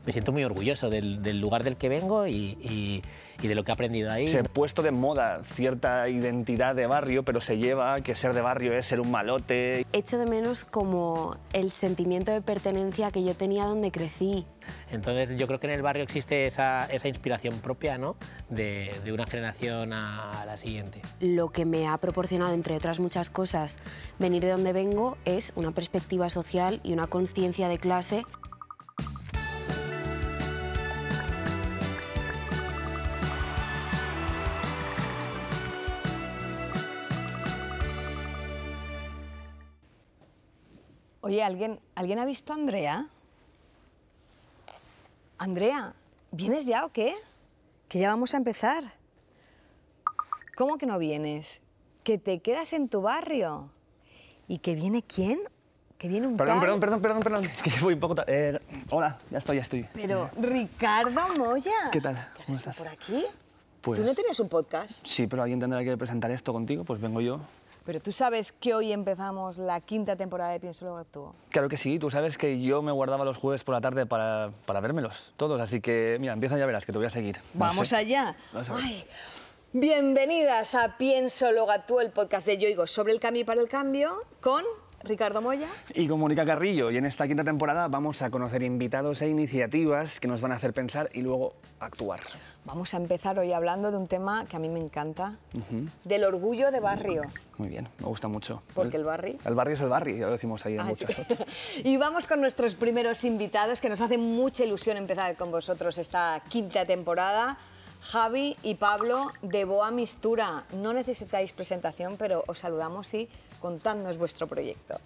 me siento muy orgulloso del lugar del que vengo y de lo que he aprendido ahí. Se ha puesto de moda cierta identidad de barrio, pero se lleva a que ser de barrio es ser un malote. Echo de menos como el sentimiento de pertenencia que yo tenía donde crecí. Entonces yo creo que en el barrio existe esa inspiración propia, ¿no? de una generación a la siguiente. Lo que me ha proporcionado, entre otras muchas cosas, venir de donde vengo es una perspectiva social y una conciencia de clase. Oye, ¿alguien ha visto a Andrea? Andrea, ¿vienes ya o qué? Que ya vamos a empezar. ¿Cómo que no vienes? ¿Que te quedas en tu barrio? ¿Y que viene quién? ¿Que viene un tal? Perdón. Es que voy un poco... hola, ya estoy. Pero, Ricardo Moya. ¿Qué tal? ¿Qué ¿Cómo haces estás? por aquí? Pues... ¿Tú no tenías un podcast? Sí, pero alguien tendrá que presentar esto contigo, pues vengo yo. Pero tú sabes que hoy empezamos la 5ª temporada de Pienso Luego Actúo. Claro que sí, tú sabes que yo me guardaba los jueves por la tarde para vérmelos todos, así que mira, empieza, ya verás, que te voy a seguir. ¡Vamos allá! Vamos a ver. Ay, bienvenidas a Pienso Luego Actúo, el podcast de Yoigo sobre el cambio y para el cambio, con Ricardo Moya. Y con Mónica Carrillo, y en esta 5ª temporada vamos a conocer invitados e iniciativas que nos van a hacer pensar y luego actuar. Vamos a empezar hoy hablando de un tema que a mí me encanta, del orgullo de barrio. Muy bien, me gusta mucho. Porque el barrio... El barrio es el barrio, ya lo decimos ahí en Ah, muchos sí. otros. Y vamos con nuestros primeros invitados, que nos hace mucha ilusión empezar con vosotros esta 5ª temporada. Javi y Pablo de Boa Mistura. No necesitáis presentación, pero os saludamos y contadnos vuestro proyecto.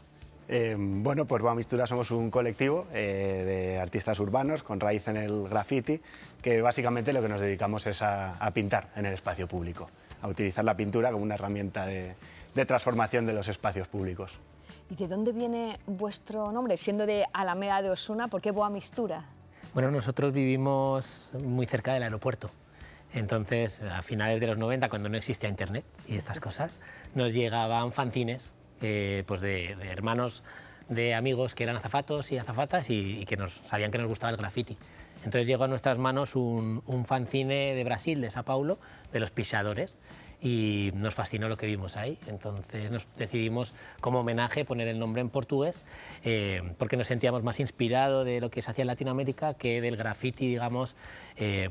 Bueno, pues Boa Mistura somos un colectivo de artistas urbanos con raíz en el graffiti, que básicamente lo que nos dedicamos es a pintar en el espacio público, a utilizar la pintura como una herramienta de transformación de los espacios públicos. ¿Y de dónde viene vuestro nombre? Siendo de Alameda de Osuna, ¿por qué Boa Mistura? Bueno, nosotros vivimos muy cerca del aeropuerto. Entonces, a finales de los 90, cuando no existía internet y estas cosas, nos llegaban fanzines pues de hermanos, de amigos que eran azafatos y azafatas y que sabían que nos gustaba el graffiti. Entonces llegó a nuestras manos un fanzine de Brasil, de São Paulo, de los pisadores, y nos fascinó lo que vimos ahí. Entonces nos decidimos, como homenaje, poner el nombre en portugués, porque nos sentíamos más inspirados de lo que se hacía en Latinoamérica que del graffiti, digamos,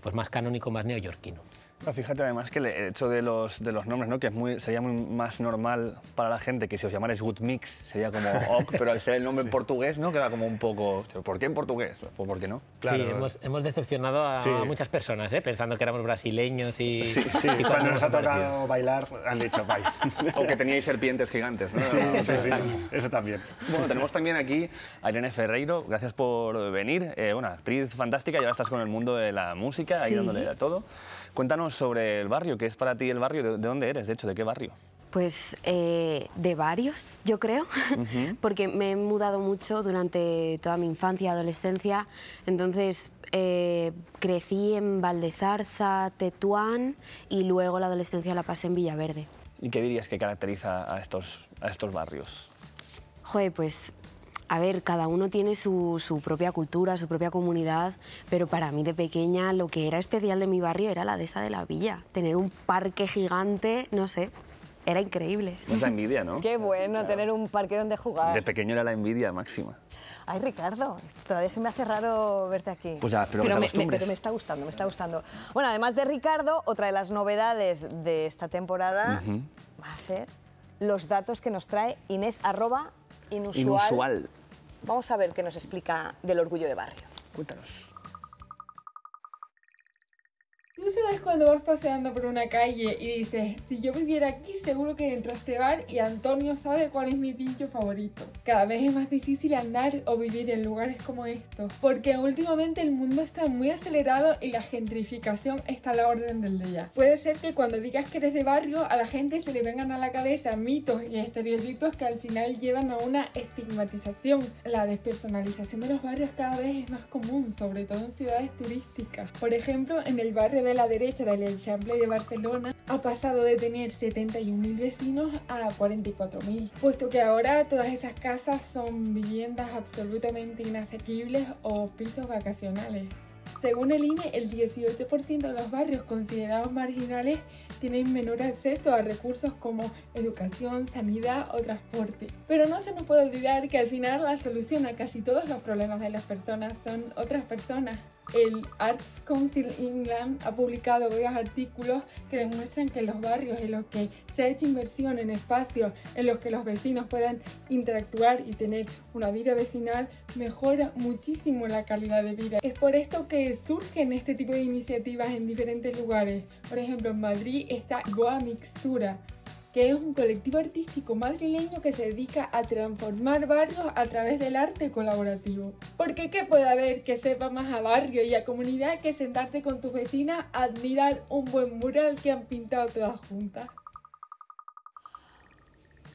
pues más canónico, más neoyorquino. No, fíjate además que el hecho de los nombres, ¿no? Que sería muy más normal para la gente que si os llamarais Good Mix sería como ok, pero al ser el nombre en portugués, ¿no? Queda como un poco... ¿Por qué en portugués? Pues ¿por qué no? Claro. Sí, hemos decepcionado a muchas personas, pensando que éramos brasileños y... Sí, y cuando nos ha tocado bailar han dicho bye. O que teníais serpientes gigantes, ¿no? Sí, eso también. Bueno, tenemos también aquí a Irene Ferreiro, gracias por venir. Una actriz fantástica, y ahora estás con el mundo de la música, ahí dándole a todo. Cuéntanos sobre el barrio, ¿qué es para ti el barrio? ¿De dónde eres, de hecho? ¿De qué barrio? Pues de varios, yo creo, porque me he mudado mucho durante toda mi infancia y adolescencia. Entonces crecí en Valdezarza, Tetuán y luego la adolescencia la pasé en Villaverde. ¿Y qué dirías que caracteriza a estos barrios? Joder, pues... A ver, cada uno tiene su propia cultura, su propia comunidad, pero para mí de pequeña lo que era especial de mi barrio era la dehesa de la Villa. Tener un parque gigante, no sé, era increíble. Es la envidia, ¿no? Qué bueno, claro, tener un parque donde jugar. De pequeño era la envidia máxima. Ay, Ricardo, todavía se me hace raro verte aquí. Pues ya, pero me está gustando, me está gustando. Bueno, además de Ricardo, otra de las novedades de esta temporada va a ser los datos que nos trae Inés @inusual. Vamos a ver qué nos explica del orgullo de barrio. Cuéntanos. ¿Tú sabes cuando vas paseando por una calle y dices, si yo viviera aquí seguro que entro a este bar y Antonio sabe cuál es mi pincho favorito? Cada vez es más difícil andar o vivir en lugares como estos, porque últimamente el mundo está muy acelerado y la gentrificación está a la orden del día. Puede ser que cuando digas que eres de barrio a la gente se le vengan a la cabeza mitos y estereotipos que al final llevan a una estigmatización. La despersonalización de los barrios cada vez es más común, sobre todo en ciudades turísticas. Por ejemplo, en el barrio de la derecha del Eixample de Barcelona ha pasado de tener 71.000 vecinos a 44.000, puesto que ahora todas esas casas son viviendas absolutamente inasequibles o pisos vacacionales. Según el INE, el 18% de los barrios considerados marginales tienen menor acceso a recursos como educación, sanidad o transporte. Pero no se nos puede olvidar que al final la solución a casi todos los problemas de las personas son otras personas. El Arts Council England ha publicado varios artículos que demuestran que en los barrios en los que se ha hecho inversión en espacios en los que los vecinos puedan interactuar y tener una vida vecinal, mejora muchísimo la calidad de vida. Es por esto que surgen este tipo de iniciativas en diferentes lugares. Por ejemplo, en Madrid está Boa Mixtura, que es un colectivo artístico madrileño que se dedica a transformar barrios a través del arte colaborativo. Porque ¿qué puede haber que sepa más a barrio y a comunidad que sentarte con tus vecinas a admirar un buen mural que han pintado todas juntas?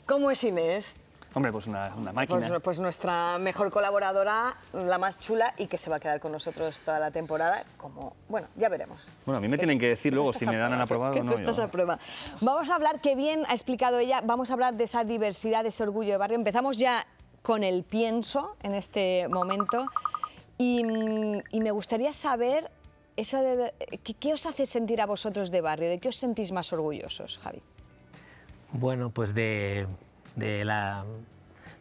¿Cómo es Inés? Hombre, pues una máquina. Pues nuestra mejor colaboradora, la más chula y que se va a quedar con nosotros toda la temporada, como, bueno, ya veremos. Bueno, a mí me tienen que decir luego si me dan el aprobado o no. Tú estás a prueba. Vamos a hablar, qué bien ha explicado ella, vamos a hablar de esa diversidad, de ese orgullo de barrio. Empezamos ya con el pienso en este momento y me gustaría saber eso de, ¿qué os hace sentir a vosotros de barrio? ¿De qué os sentís más orgullosos, Javi? Bueno, pues de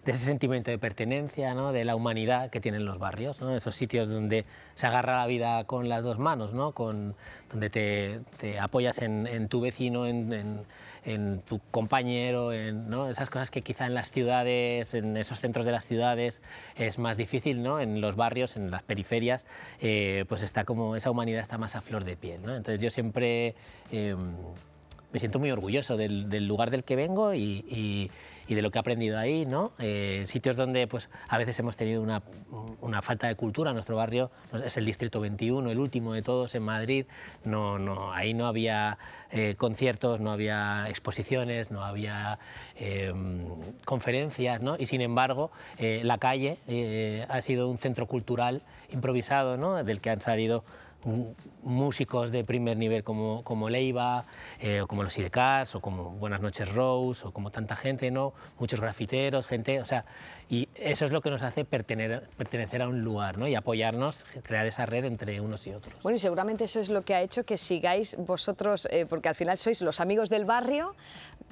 ese sentimiento de pertenencia, ¿no? De la humanidad que tienen los barrios, ¿no? Esos sitios donde se agarra la vida con las dos manos, ¿no? Donde te apoyas en tu vecino, en tu compañero, ¿no? Esas cosas que quizá en las ciudades, en esos centros de las ciudades es más difícil, ¿no? En los barrios, en las periferias, pues está como esa humanidad está más a flor de piel, ¿no? Entonces yo siempre me siento muy orgulloso del lugar del que vengo y de lo que he aprendido ahí, ¿no? Sitios donde pues, a veces hemos tenido una falta de cultura. Nuestro barrio es el Distrito 21, el último de todos en Madrid. Ahí no había conciertos, no había exposiciones, no había conferencias, ¿no? Y sin embargo, la calle ha sido un centro cultural improvisado, ¿no? Del que han salido músicos de primer nivel como Leiva, o como los Idecars, o como Buenas Noches Rose, o como tanta gente, ¿no? Muchos grafiteros, gente, o sea, y eso es lo que nos hace pertenecer a un lugar, ¿no? Y apoyarnos, crear esa red entre unos y otros. Bueno, y seguramente eso es lo que ha hecho que sigáis vosotros, porque al final sois los amigos del barrio,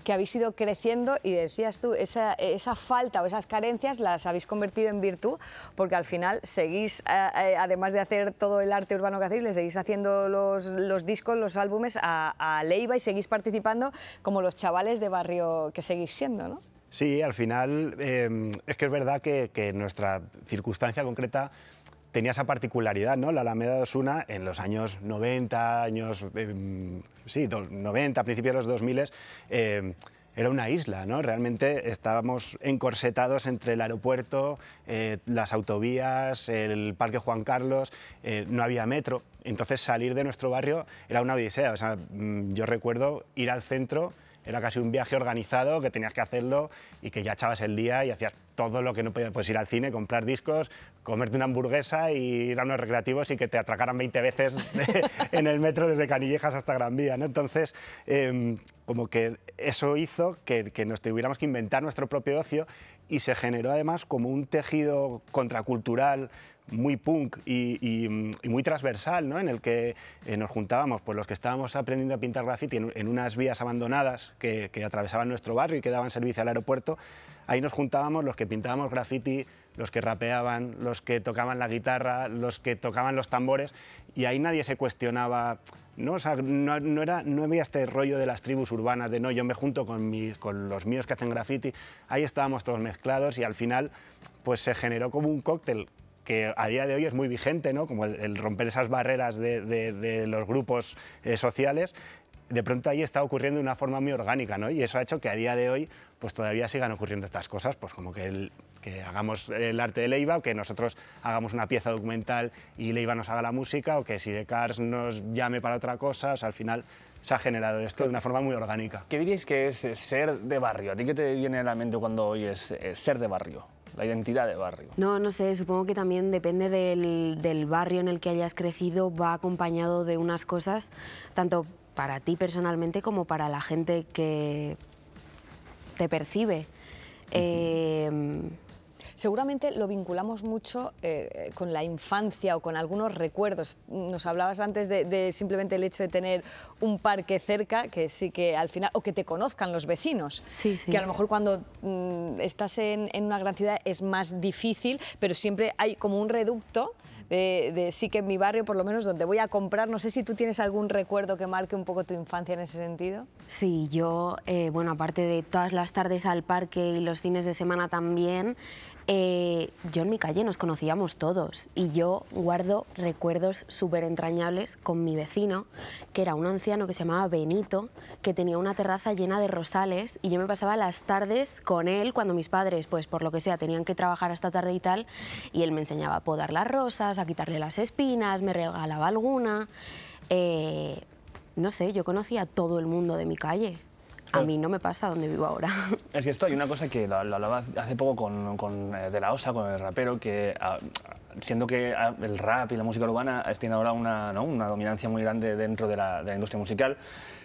que habéis ido creciendo y decías tú, esa falta o esas carencias las habéis convertido en virtud, porque al final seguís, además de hacer todo el arte urbano que hacéis, le seguís haciendo los discos, los álbumes a Leiva y seguís participando como los chavales de barrio que seguís siendo, ¿no? Sí, al final es que es verdad que nuestra circunstancia concreta tenía esa particularidad, ¿no? La Alameda de Osuna en los años 90, 90, principios de los 2000, era una isla, ¿no? Realmente estábamos encorsetados entre el aeropuerto, las autovías, el Parque Juan Carlos, no había metro. Entonces salir de nuestro barrio era una odisea. O sea, yo recuerdo ir al centro, era casi un viaje organizado que tenías que hacerlo y que ya echabas el día y hacías todo lo que no podías, pues ir al cine, comprar discos, comerte una hamburguesa y ir a unos recreativos y que te atracaran 20 veces en el metro desde Canillejas hasta Gran Vía, ¿no? Entonces, como que eso hizo que nos tuviéramos que inventar nuestro propio ocio y se generó además como un tejido contracultural muy punk y muy transversal, ¿no? En el que nos juntábamos pues, los que estábamos aprendiendo a pintar graffiti en unas vías abandonadas que atravesaban nuestro barrio y que daban servicio al aeropuerto. Ahí nos juntábamos los que pintábamos graffiti, los que rapeaban, los que tocaban la guitarra, los que tocaban los tambores, y ahí nadie se cuestionaba, ¿no? O sea, no había este rollo de las tribus urbanas, de no, yo me junto con los míos que hacen graffiti. Ahí estábamos todos mezclados y al final pues, se generó como un cóctel que a día de hoy es muy vigente, ¿no? Como el romper esas barreras de los grupos sociales. De pronto ahí está ocurriendo de una forma muy orgánica, ¿no? Y eso ha hecho que a día de hoy pues todavía sigan ocurriendo estas cosas, pues como que hagamos el arte de Leiva, o que nosotros hagamos una pieza documental y Leiva nos haga la música, o que Idecars nos llame para otra cosa. O sea, al final se ha generado esto de una forma muy orgánica. ¿Qué diríais que es ser de barrio? ¿A ti qué te viene a la mente cuando oyes ser de barrio? La identidad de barrio. No sé, supongo que también depende del barrio en el que hayas crecido, va acompañado de unas cosas, tanto para ti personalmente como para la gente que te percibe. Seguramente lo vinculamos mucho con la infancia o con algunos recuerdos. Nos hablabas antes de simplemente el hecho de tener un parque cerca, que sí que al final, o que te conozcan los vecinos, Sí, sí. que a lo mejor cuando estás en una gran ciudad es más difícil, pero siempre hay como un reducto sí que en mi barrio, por lo menos donde voy a comprar. No sé si tú tienes algún recuerdo que marque un poco tu infancia en ese sentido. Sí, yo, bueno, aparte de todas las tardes al parque y los fines de semana también, yo en mi calle nos conocíamos todos y yo guardo recuerdos súper entrañables con mi vecino, que era un anciano que se llamaba Benito, que tenía una terraza llena de rosales y yo me pasaba las tardes con él cuando mis padres, pues por lo que sea, tenían que trabajar hasta tarde y tal, y él me enseñaba a podar las rosas, a quitarle las espinas, me regalaba alguna. No sé, yo conocía a todo el mundo de mi calle. A mí no me pasa donde vivo ahora. Es que esto hay una cosa que lo hablaba hace poco con De La Osa, con el rapero, que siendo que el rap y la música urbana tienen ahora una dominancia muy grande dentro de la industria musical,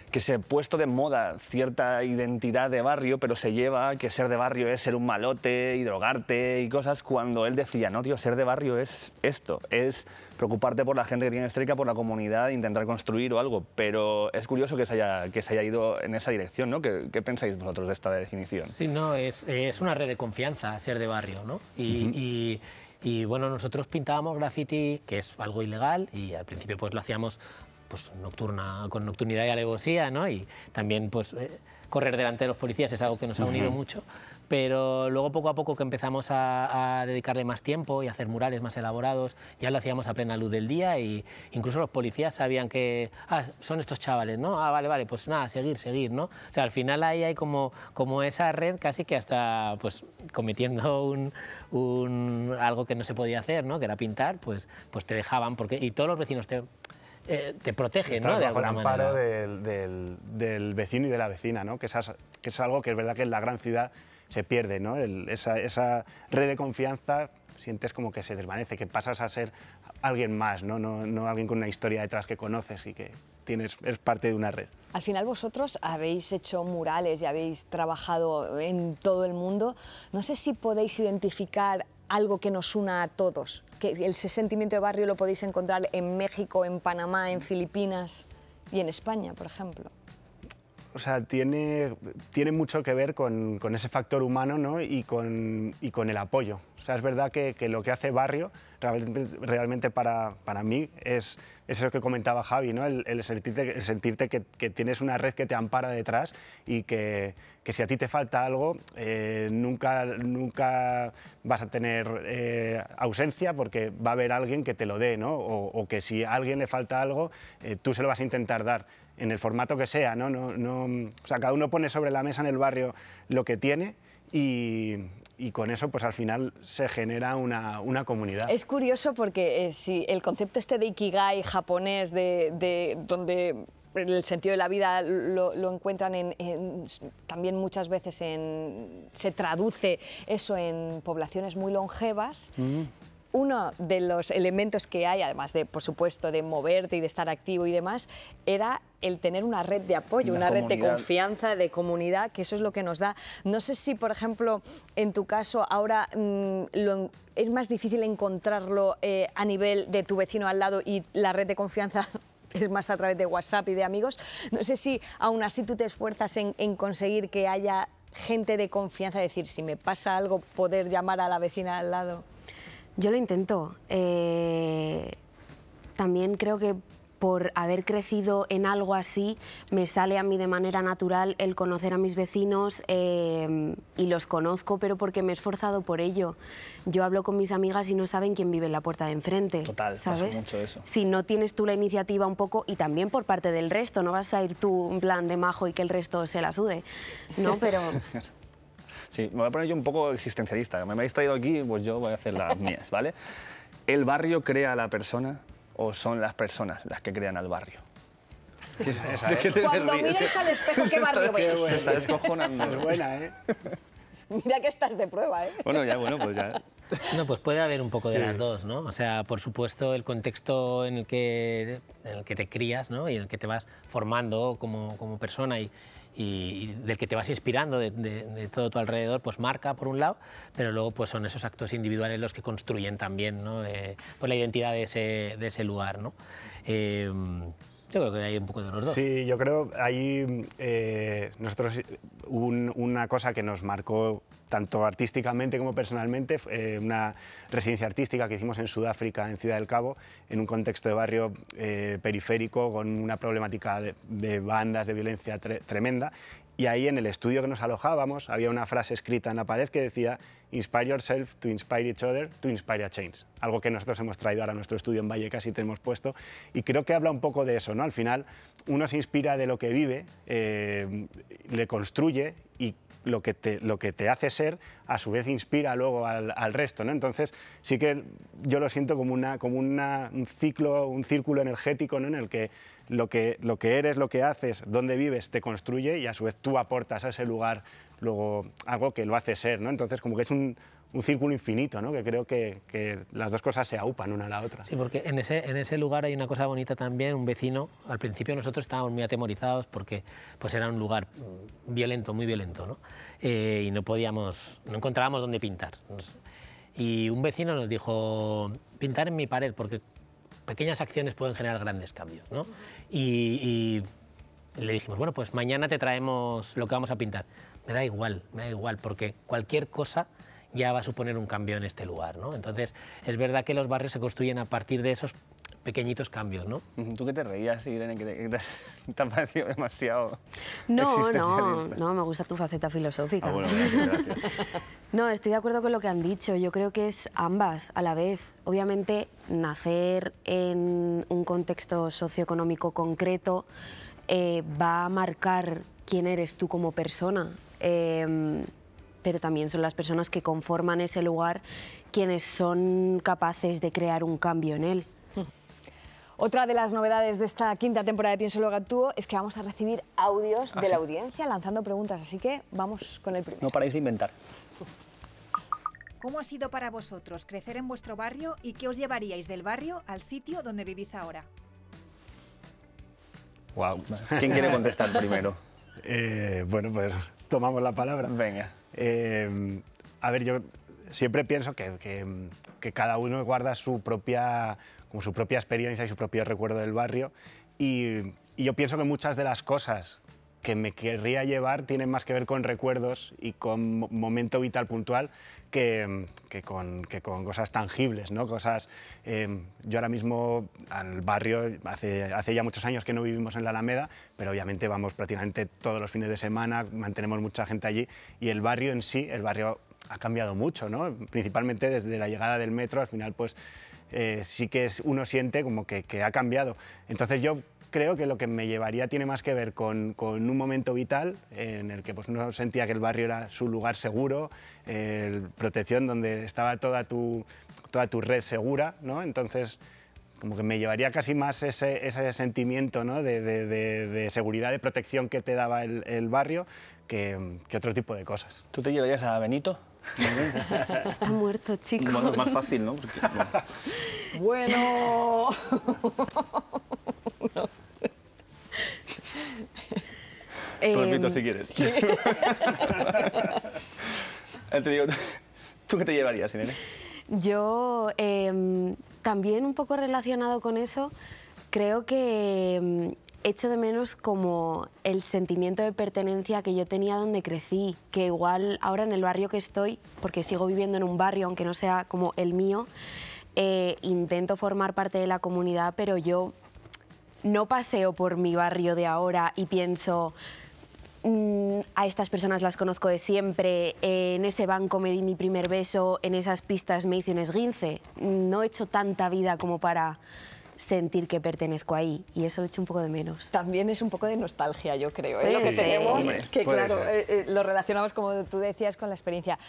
que se ha puesto de moda cierta identidad de barrio, pero se lleva a que ser de barrio es ser un malote y drogarte y cosas, cuando él decía, no, tío, ser de barrio es esto, es preocuparte por la gente que tiene cerca, por la comunidad, intentar construir o algo. Pero es curioso que se haya ido en esa dirección, ¿no? ¿Qué pensáis vosotros de esta definición? Sí, no, es una red de confianza ser de barrio, ¿no? Y bueno, nosotros pintábamos graffiti, que es algo ilegal, y al principio pues lo hacíamos pues con nocturnidad y alevosía, ¿no? Y también pues correr delante de los policías es algo que nos ha unido mucho, pero luego poco a poco que empezamos a dedicarle más tiempo y a hacer murales más elaborados, ya lo hacíamos a plena luz del día, y incluso los policías sabían que son estos chavales, ¿no? Vale, pues nada, seguir, ¿no? O sea, al final ahí hay como esa red casi que hasta pues cometiendo algo que no se podía hacer, ¿no? Que era pintar, pues te dejaban, y todos los vecinos te protegen, ¿no? De bajo el alguna amparo manera. del vecino y de la vecina, ¿no? Que es algo que es verdad que en la gran ciudad se pierde, ¿no? Esa red de confianza sientes como que se desvanece, que pasas a ser alguien más, no alguien con una historia detrás que conoces y que es parte de una red. Al final vosotros habéis hecho murales y habéis trabajado en todo el mundo. No sé si podéis identificar algo que nos una a todos, que ese sentimiento de barrio lo podéis encontrar en México, en Panamá, en Filipinas y en España, por ejemplo. O sea, tiene mucho que ver con ese factor humano, ¿no? y con el apoyo. O sea, es verdad que lo que hace barrio realmente para mí es eso que comentaba Javi, ¿no? el sentirte que tienes una red que te ampara detrás y que si a ti te falta algo, nunca vas a tener ausencia, porque va a haber alguien que te lo dé, ¿no? O que si a alguien le falta algo, tú se lo vas a intentar dar, en el formato que sea, ¿no? O sea, cada uno pone sobre la mesa en el barrio lo que tiene y con eso pues al final se genera una comunidad. Es curioso porque si el concepto de Ikigai japonés, donde el sentido de la vida lo encuentran también muchas veces se traduce eso en poblaciones muy longevas. Uno de los elementos que hay, además de, por supuesto, de moverte y de estar activo y demás, era el tener una red de apoyo, una red de confianza, de comunidad, que eso es lo que nos da. No sé si, por ejemplo, en tu caso ahora es más difícil encontrarlo a nivel de tu vecino al lado y la red de confianza es más a través de WhatsApp y de amigos. No sé si aún así tú te esfuerzas en conseguir que haya gente de confianza, decir, si me pasa algo, poder llamar a la vecina al lado. Yo lo intento. También creo que por haber crecido en algo así, me sale a mí de manera natural el conocer a mis vecinos y los conozco, pero porque me he esforzado por ello. Yo hablo con mis amigas y no saben quién vive en la puerta de enfrente. Total, ¿sabes? pasa mucho eso. Si no tienes tú la iniciativa un poco, y también por parte del resto, no vas a ir tú en plan de majo y que el resto se la sude, ¿no? Pero... Sí, me voy a poner yo un poco existencialista. Me habéis traído aquí, pues yo voy a hacer las mías, ¿vale? ¿El barrio crea a la persona o son las personas las que crean al barrio? Cuando miréis al espejo, ¿qué barrio veis? Se está descojonando. Es buena, ¿eh? Mira que estás de prueba, ¿eh? Bueno, pues ya. No, pues puede haber un poco de las dos, ¿no? O sea, por supuesto, el contexto en el que te crías, ¿no? Y en el que te vas formando como persona y del que te vas inspirando de todo tu alrededor, pues marca por un lado, pero luego pues son esos actos individuales los que construyen también, ¿no? Pues la identidad de ese lugar, ¿no? Yo creo que hay un poco de los dos. Sí, yo creo ahí nosotros una cosa que nos marcó tanto artísticamente como personalmente, una residencia artística que hicimos en Sudáfrica, en Ciudad del Cabo, en un contexto de barrio periférico con una problemática de bandas de violencia tremenda. Y ahí en el estudio que nos alojábamos había una frase escrita en la pared que decía "Inspire yourself to inspire each other to inspire a change", algo que nosotros hemos traído ahora a nuestro estudio en Vallecas y te hemos puesto, y creo que habla un poco de eso, ¿no? Al final uno se inspira de lo que vive, le construye y lo que te hace ser, a su vez inspira luego al resto, ¿no? Entonces sí que yo lo siento como un círculo energético, ¿no? En el que lo que eres, lo que haces, dónde vives, te construye y a su vez tú aportas a ese lugar luego algo que lo hace ser, ¿no? Entonces como que es un círculo infinito, ¿no? Que creo que las dos cosas se aupan una a la otra. Sí, porque en ese lugar hay una cosa bonita también, un vecino. Al principio nosotros estábamos muy atemorizados porque pues era un lugar violento, muy violento, ¿no? Y no encontrábamos dónde pintar. Y un vecino nos dijo, pintar en mi pared, porque pequeñas acciones pueden generar grandes cambios, ¿no? Y le dijimos, bueno, pues mañana te traemos lo que vamos a pintar. Me da igual, porque cualquier cosa ya va a suponer un cambio en este lugar, ¿no? Entonces, es verdad que los barrios se construyen a partir de esos pequeñitos cambios, ¿no? ¿Tú qué te reías, Irene? Que te ha parecido demasiado No, me gusta tu faceta filosófica. Ah, bueno, gracias. No, estoy de acuerdo con lo que han dicho. Yo creo que es ambas a la vez. Obviamente, nacer en un contexto socioeconómico concreto va a marcar quién eres tú como persona. Pero también son las personas que conforman ese lugar quienes son capaces de crear un cambio en él. Otra de las novedades de esta quinta temporada de Pienso Luego Actúo es que vamos a recibir audios de la audiencia lanzando preguntas, así que vamos con el primero. No paráis de inventar. ¿Cómo ha sido para vosotros crecer en vuestro barrio y qué os llevaríais del barrio al sitio donde vivís ahora? Wow. ¿Quién quiere contestar primero? Bueno, pues tomamos la palabra. Venga. A ver, yo siempre pienso que cada uno guarda su propia experiencia y su propio recuerdo del barrio y yo pienso que muchas de las cosas que me querría llevar tienen más que ver con recuerdos y con momento vital puntual que con cosas tangibles, ¿no? Cosas, yo ahora mismo al barrio, hace ya muchos años que no vivimos en la Alameda, pero obviamente vamos prácticamente todos los fines de semana, mantenemos mucha gente allí y el barrio en sí, el barrio ha cambiado mucho, ¿no? Principalmente desde la llegada del metro, al final pues sí que uno siente como que ha cambiado. Entonces yo creo que lo que me llevaría tiene más que ver con un momento vital en el que pues, no sentía que el barrio era su lugar seguro, protección donde estaba toda tu red segura, ¿no? Entonces, como que me llevaría casi más ese sentimiento, ¿no? de seguridad, de protección que te daba el barrio que otro tipo de cosas. ¿Tú te llevarías a Benito? Está muerto, chicos. Bueno, es más fácil, ¿no? Porque, Bueno... no. Tú repito si quieres. Sí. Te digo, ¿tú qué te llevarías, Irene? Yo, también un poco relacionado con eso, creo que echo de menos como el sentimiento de pertenencia que yo tenía donde crecí, que igual ahora en el barrio que estoy, porque sigo viviendo en un barrio, aunque no sea como el mío, intento formar parte de la comunidad, pero yo no paseo por mi barrio de ahora y pienso, a estas personas las conozco de siempre, en ese banco me di mi primer beso, en esas pistas me hice un esguince. No he hecho tanta vida como para sentir que pertenezco ahí, y eso lo echo un poco de menos. También es un poco de nostalgia, yo creo, lo que Sí, tenemos, hombre, que puede claro, ser. lo relacionamos, como tú decías, con la experiencia.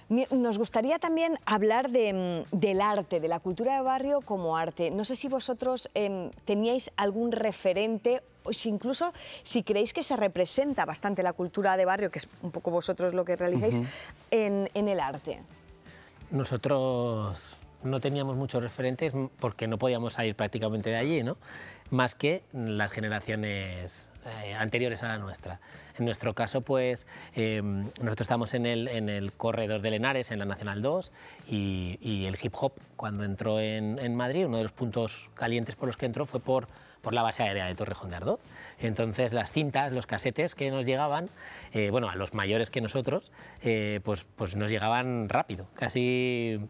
Nos gustaría también hablar del arte, de la cultura de barrio como arte. No sé si vosotros teníais algún referente, o si incluso si creéis que se representa bastante la cultura de barrio, que es un poco vosotros lo que realizáis, en el arte. Nosotros no teníamos muchos referentes porque no podíamos salir prácticamente de allí, ¿no? Más que las generaciones anteriores a la nuestra. En nuestro caso, pues, nosotros estamos en el corredor del Henares, en la Nacional 2, y el hip hop, cuando entró en Madrid, uno de los puntos calientes por los que entró fue por la base aérea de Torrejón de Ardoz. Entonces, las cintas, los casetes que nos llegaban, bueno, a los mayores que nosotros, pues nos llegaban rápido, casi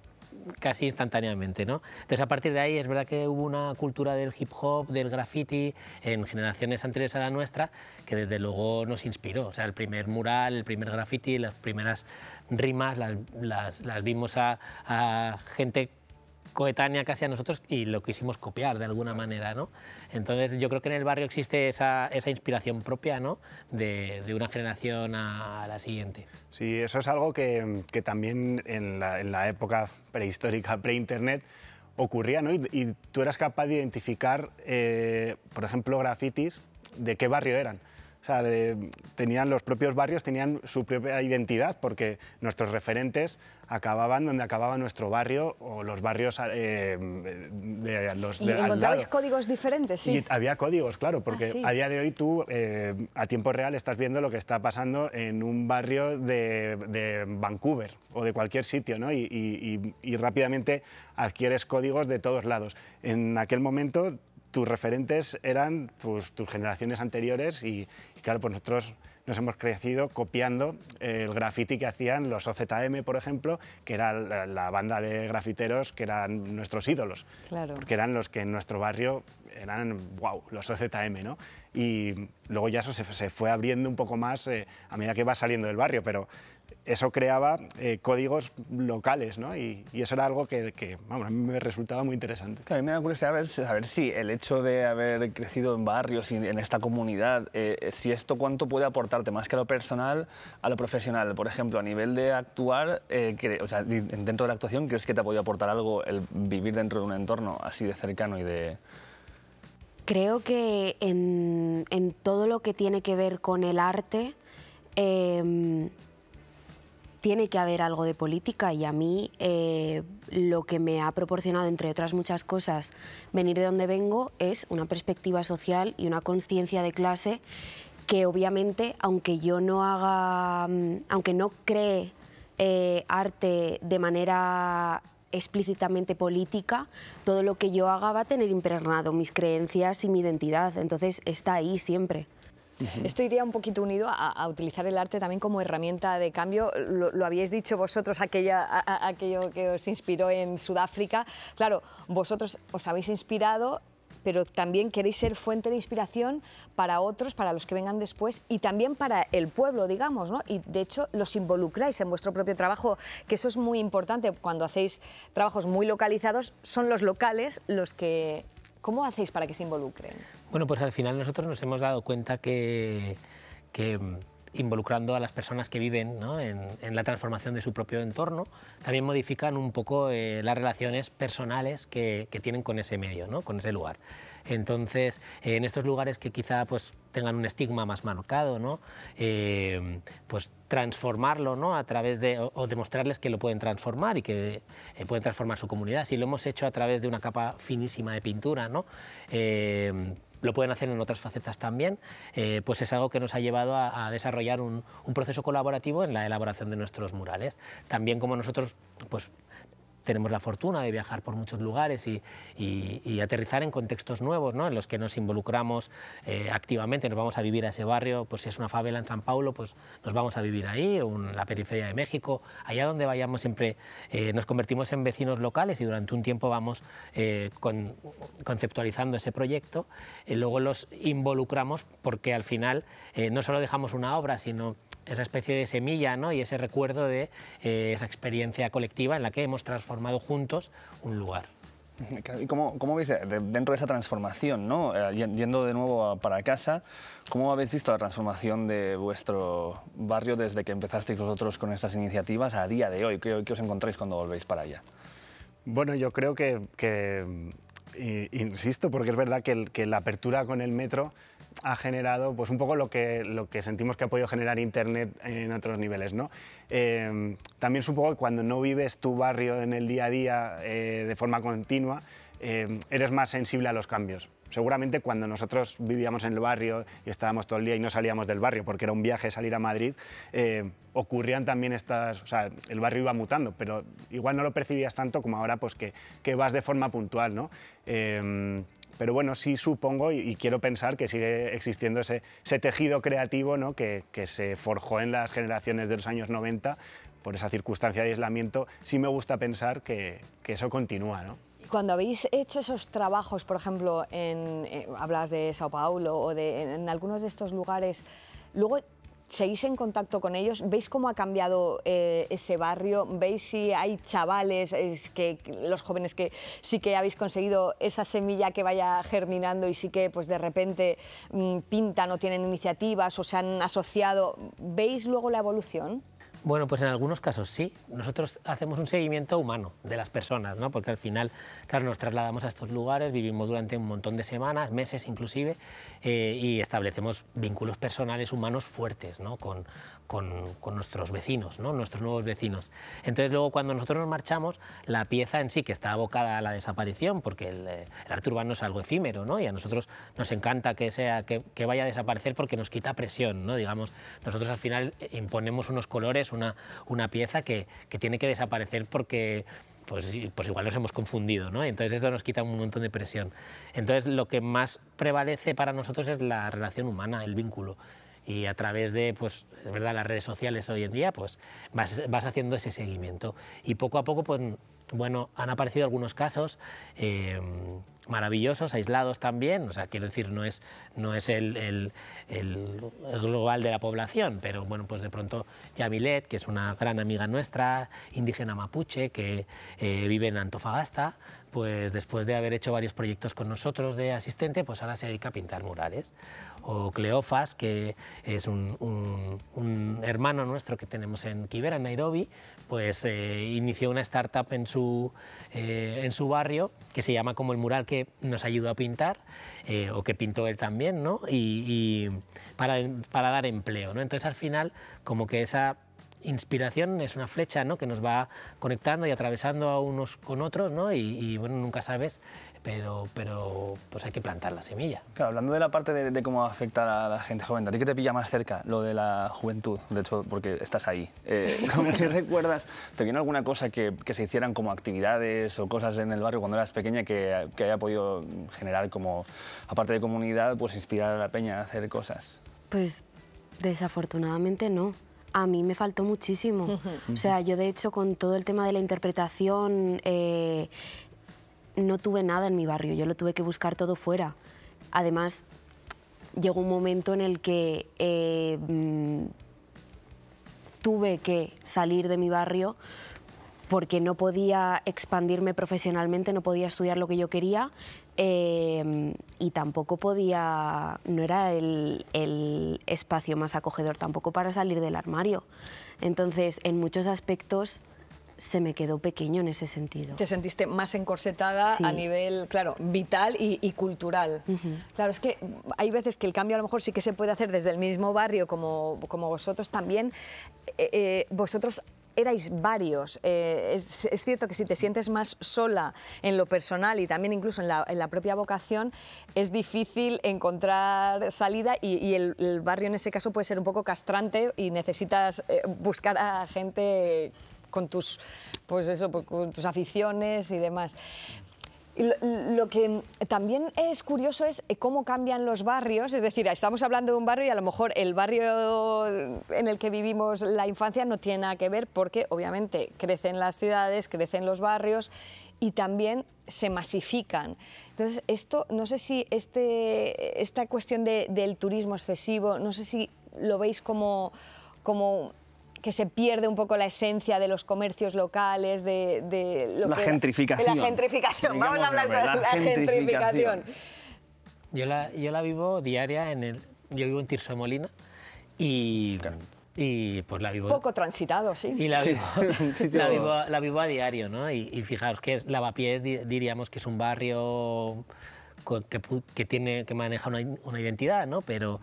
instantáneamente, ¿no? Entonces, a partir de ahí es verdad que hubo una cultura del hip hop, del graffiti, en generaciones anteriores a la nuestra, que desde luego nos inspiró. O sea, el primer mural, el primer graffiti, las primeras rimas las vimos a gente coetánea casi a nosotros y lo quisimos copiar de alguna manera, ¿no? Entonces yo creo que en el barrio existe esa inspiración propia, ¿no? de una generación a la siguiente. Sí, eso es algo que también en la época prehistórica, pre-internet, ocurría, ¿no? Y tú eras capaz de identificar, por ejemplo, grafitis de qué barrio eran. O sea, tenían los propios barrios, tenían su propia identidad, porque nuestros referentes acababan donde acababa nuestro barrio o los barrios de los ¿Y de al encontrabais lado. códigos diferentes? Sí. Y había códigos, claro, porque sí. a día de hoy tú a tiempo real estás viendo lo que está pasando en un barrio de Vancouver o de cualquier sitio, ¿no? Y rápidamente adquieres códigos de todos lados. En aquel momento tus referentes eran tus generaciones anteriores y claro, pues nosotros nos hemos crecido copiando el graffiti que hacían los OZM, por ejemplo, que era la banda de grafiteros que eran nuestros ídolos, Claro. porque eran los que en nuestro barrio eran, wow, los OZM, ¿no? Y luego ya eso se fue abriendo un poco más a medida que iba saliendo del barrio, pero eso creaba códigos locales, ¿no? Y eso era algo que vamos, a mí me resultaba muy interesante. Claro, a mí me da curiosidad saber si el hecho de haber crecido en barrios y en esta comunidad, si esto cuánto puede aportarte, más que a lo personal, a lo profesional. Por ejemplo, a nivel de actuar, o sea, dentro de la actuación, ¿crees que te ha podido aportar algo el vivir dentro de un entorno así de cercano y de...? Creo que en todo lo que tiene que ver con el arte tiene que haber algo de política, y a mí lo que me ha proporcionado, entre otras muchas cosas, venir de donde vengo es una perspectiva social y una conciencia de clase que obviamente, aunque yo no haga, aunque no cree arte de manera explícitamente política, todo lo que yo haga va a tener impregnado mis creencias y mi identidad, entonces está ahí siempre. Esto iría un poquito unido a utilizar el arte también como herramienta de cambio. Lo habíais dicho vosotros, aquello que os inspiró en Sudáfrica. Claro, vosotros os habéis inspirado, pero también queréis ser fuente de inspiración para otros, para los que vengan después y también para el pueblo, digamos, ¿no? Y de hecho los involucráis en vuestro propio trabajo, que eso es muy importante. Cuando hacéis trabajos muy localizados, son los locales los que... ¿Cómo hacéis para que se involucren? Bueno, pues al final nosotros nos hemos dado cuenta que involucrando a las personas que viven, ¿no?, en la transformación de su propio entorno, también modifican un poco las relaciones personales que tienen con ese medio, ¿no?, con ese lugar. Entonces, en estos lugares que quizá pues, tengan un estigma más marcado, ¿no?, pues transformarlo, ¿no?, a través de, o demostrarles que lo pueden transformar y que pueden transformar su comunidad. Si lo hemos hecho a través de una capa finísima de pintura, ¿no?, lo pueden hacer en otras facetas también, pues es algo que nos ha llevado a desarrollar un proceso colaborativo en la elaboración de nuestros murales. También como nosotros pues, tenemos la fortuna de viajar por muchos lugares y aterrizar en contextos nuevos, ¿no?, en los que nos involucramos activamente, nos vamos a vivir a ese barrio, pues si es una favela en San Paulo, pues nos vamos a vivir ahí, o en la periferia de México, allá donde vayamos siempre nos convertimos en vecinos locales y durante un tiempo vamos conceptualizando ese proyecto, luego los involucramos porque al final no solo dejamos una obra, sino esa especie de semilla, ¿no?, y ese recuerdo de esa experiencia colectiva en la que hemos transformado juntos un lugar. ¿Y cómo veis dentro de esa transformación, ¿no? Yendo de nuevo para casa, cómo habéis visto la transformación de vuestro barrio desde que empezasteis vosotros con estas iniciativas a día de hoy? ¿Qué os encontráis cuando volvéis para allá? Bueno, yo creo insisto, porque es verdad que la apertura con el metro ha generado pues un poco lo que sentimos que ha podido generar Internet en otros niveles, ¿no? También supongo que cuando no vives tu barrio en el día a día de forma continua, eres más sensible a los cambios. Seguramente cuando nosotros vivíamos en el barrio y estábamos todo el día y no salíamos del barrio porque era un viaje salir a Madrid, ocurrían también estas... O sea, el barrio iba mutando, pero igual no lo percibías tanto como ahora pues que vas de forma puntual, ¿no? Pero bueno, sí supongo y quiero pensar que sigue existiendo ese tejido creativo, ¿no? que se forjó en las generaciones de los años 90 por esa circunstancia de aislamiento. Sí me gusta pensar que eso continúa, ¿no? Cuando habéis hecho esos trabajos, por ejemplo, hablas de Sao Paulo o en algunos de estos lugares, luego ¿seguís en contacto con ellos? ¿Veis cómo ha cambiado ese barrio? ¿Veis si hay chavales, los jóvenes que sí que habéis conseguido esa semilla que vaya germinando y sí que pues, de repente pintan o tienen iniciativas o se han asociado? ¿Veis luego la evolución? Bueno, pues en algunos casos sí. Nosotros hacemos un seguimiento humano de las personas, ¿no? Porque al final, claro, nos trasladamos a estos lugares, vivimos durante un montón de semanas, meses inclusive, y establecemos vínculos personales humanos fuertes, ¿no? con nuestros vecinos, ¿no? Nuestros nuevos vecinos. Entonces luego cuando nosotros nos marchamos, la pieza en sí que está abocada a la desaparición, porque el arte urbano es algo efímero, ¿no? Y a nosotros nos encanta que vaya a desaparecer porque nos quita presión, ¿no? Digamos, nosotros al final imponemos unos colores, una pieza que tiene que desaparecer porque pues igual nos hemos confundido, ¿no? Entonces esto nos quita un montón de presión. Entonces lo que más prevalece para nosotros es la relación humana, el vínculo. Y a través de, pues, es verdad, las redes sociales hoy en día, pues vas haciendo ese seguimiento. Y poco a poco, pues, bueno, han aparecido algunos casos maravillosos, aislados también, o sea, quiero decir, no es el global de la población, pero bueno, pues de pronto Yamilet, que es una gran amiga nuestra, indígena mapuche, que vive en Antofagasta, pues después de haber hecho varios proyectos con nosotros de asistente, pues ahora se dedica a pintar murales. O Cleofas, que es un hermano nuestro que tenemos en Kibera, en Nairobi, pues inició una startup en su barrio que se llama como el mural que nos ayudó a pintar, o que pintó él también, ¿no? Y para dar empleo, ¿no? Entonces al final como que esa inspiración es una flecha, ¿no? Que nos va conectando y atravesando a unos con otros, ¿no? Y bueno, nunca sabes, pero pues hay que plantar la semilla. Claro, hablando de la parte de cómo afecta a la gente joven, ¿a ti qué te pilla más cerca lo de la juventud? De hecho, porque estás ahí. ¿Qué recuerdas? ¿Te viene alguna cosa que se hicieran como actividades o cosas en el barrio cuando eras pequeña que haya podido generar como, aparte de comunidad, pues inspirar a la peña a hacer cosas? Pues desafortunadamente no. A mí me faltó muchísimo. O sea, yo de hecho con todo el tema de la interpretación no tuve nada en mi barrio, yo lo tuve que buscar todo fuera. Además, llegó un momento en el que tuve que salir de mi barrio porque no podía expandirme profesionalmente, no podía estudiar lo que yo quería y tampoco podía, no era el espacio más acogedor tampoco para salir del armario. Entonces, en muchos aspectos se me quedó pequeño en ese sentido. Te sentiste más encorsetada, sí, a nivel, claro, vital y cultural. Claro, es que hay veces que el cambio a lo mejor sí que se puede hacer desde el mismo barrio como vosotros también. Vosotros erais varios. Es cierto que si te sientes más sola en lo personal y también incluso en la propia vocación, es difícil encontrar salida y el barrio en ese caso puede ser un poco castrante y necesitas buscar a gente con tus, pues eso, con tus aficiones y demás. Lo que también es curioso es cómo cambian los barrios, es decir, estamos hablando de un barrio y a lo mejor el barrio en el que vivimos la infancia no tiene nada que ver porque obviamente crecen las ciudades, crecen los barrios y también se masifican. Entonces, esto, no sé si esta cuestión del turismo excesivo, no sé si lo veis como que se pierde un poco la esencia de los comercios locales, de lo la que gentrificación. La gentrificación, vamos a hablar de la gentrificación. Yo la vivo diaria yo vivo en Tirso de Molina y pues la vivo... Poco transitado, sí. Y la vivo a diario, ¿no? Y fijaos que Lavapiés diríamos que es un barrio que maneja una identidad, ¿no? Pero